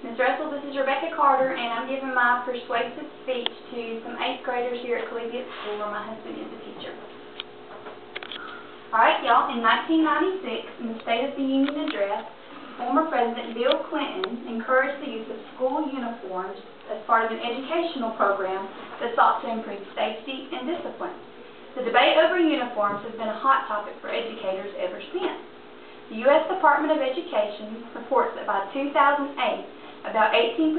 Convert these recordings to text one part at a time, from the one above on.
Ms. Russell, this is Rebecca Carter, and I'm giving my persuasive speech to some 8th graders here at Collegiate School, where my husband is a teacher. Alright, y'all, in 1996, in the State of the Union address, former President Bill Clinton encouraged the use of school uniforms as part of an educational program that sought to improve safety and discipline. The debate over uniforms has been a hot topic for educators ever since. The U.S. Department of Education reports that by 2008, about 18%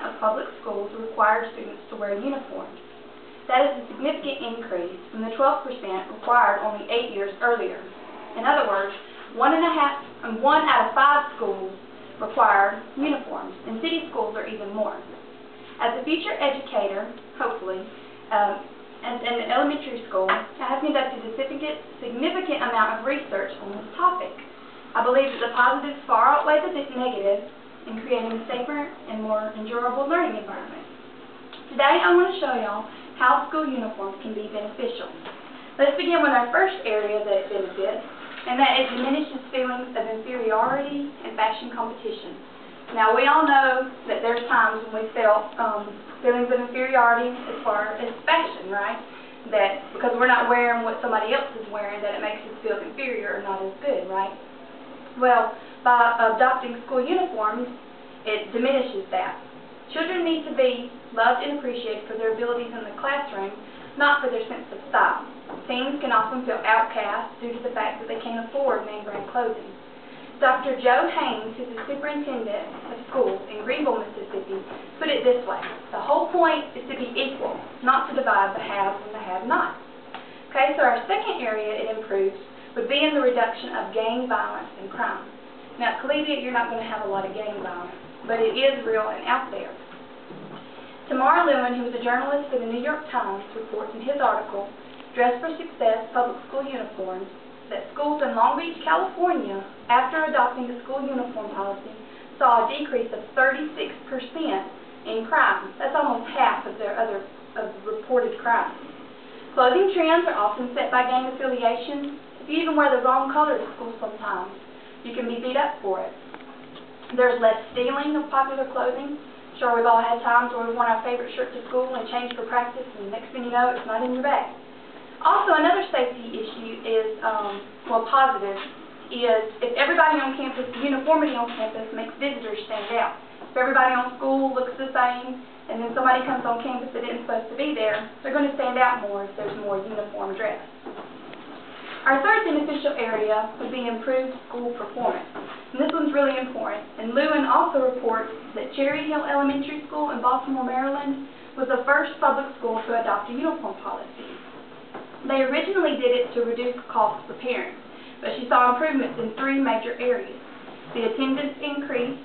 of public schools required students to wear uniforms. That is a significant increase from the 12% required only 8 years earlier. In other words, 1 out of 5 schools require uniforms, and city schools are even more. As a future educator, hopefully, and in elementary school, I have conducted a significant amount of research on this topic. I believe that the positives far outweigh the negatives in creating a safer and more endurable learning environment. Today, I want to show y'all how school uniforms can be beneficial. Let's begin with our first area that it benefits, and that it diminishes feelings of inferiority and fashion competition. Now, we all know that there's times when we felt feelings of inferiority as far as fashion, right? That because we're not wearing what somebody else is wearing, that it makes us feel inferior or not as good, right? Well, by adopting school uniforms, it diminishes that. Children need to be loved and appreciated for their abilities in the classroom, not for their sense of style. Teens can often feel outcast due to the fact that they can't afford name-brand clothing. Dr. Joe Haynes, who's the superintendent of schools in Greenville, Mississippi, put it this way: the whole point is to be equal, not to divide the haves and the have-nots. Okay, so our second area it improves would be in the reduction of gang violence and crime. Now, at Collegiate, you're not going to have a lot of gang violence, but it is real and out there. Tamara Lewin, who is a journalist for the New York Times, reports in his article, Dress for Success, Public School Uniforms, that schools in Long Beach, California, after adopting the school uniform policy, saw a decrease of 36% in crime. That's almost half of their reported crimes. Clothing trends are often set by gang affiliations. If you even wear the wrong color to school sometimes, you can be beat up for it. There's less stealing of popular clothing. Sure, we've all had times where we've worn our favorite shirt to school and changed for practice, and next thing you know, it's not in your bag. Also, another safety issue is, positive, is if everybody on campus, the uniformity on campus makes visitors stand out. If everybody on school looks the same, and then somebody comes on campus that isn't supposed to be there, they're going to stand out more if there's more uniform dress. Our third beneficial area would be improved school performance. And this one's really important. And Lewin also reports that Cherry Hill Elementary School in Baltimore, Maryland was the first public school to adopt a uniform policy. They originally did it to reduce costs for parents, but she saw improvements in 3 major areas. The attendance increased,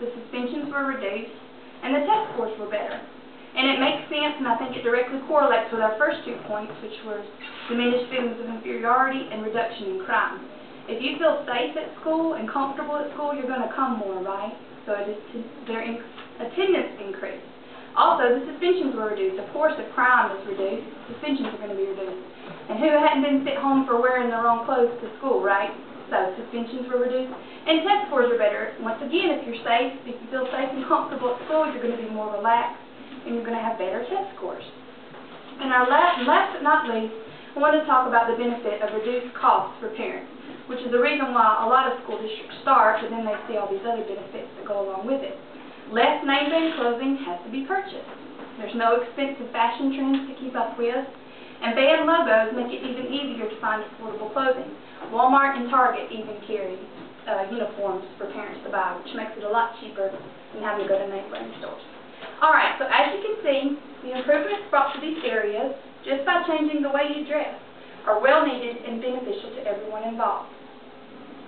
the suspensions were reduced, and the test scores were better. And it makes sense, and I think it directly correlates with our first 2 points, which were diminished feelings of inferiority and reduction in crime. If you feel safe at school and comfortable at school, you're going to come more, right? So their attendance increased. Also, the suspensions were reduced. Of course, if crime is reduced, suspensions are going to be reduced. And who hadn't been sent home for wearing the wrong clothes to school, right? So suspensions were reduced. And test scores are better. Once again, if you're safe, if you feel safe and comfortable at school, you're going to be more relaxed, and you're going to have better test scores. And our last but not least, I want to talk about the benefit of reduced costs for parents, which is the reason why a lot of school districts start, but then they see all these other benefits that go along with it. Less name-brand clothing has to be purchased. There's no expensive fashion trends to keep up with, and band logos make it even easier to find affordable clothing. Walmart and Target even carry uniforms for parents to buy, which makes it a lot cheaper than having to go to name-brand stores. Alright, so as you can see, the improvements brought to these areas, just by changing the way you dress, are well needed and beneficial to everyone involved.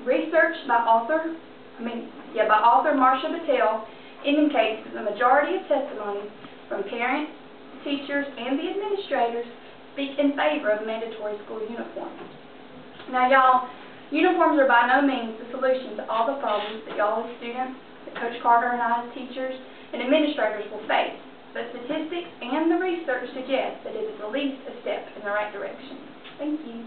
Research by author Marsha Battelle indicates that the majority of testimonies from parents, teachers, and the administrators speak in favor of mandatory school uniforms. Now, y'all, uniforms are by no means the solution to all the problems that y'all as students, that Coach Carter and I as teachers, and administrators will face, but statistics and the research suggest that it is at least a step in the right direction. Thank you.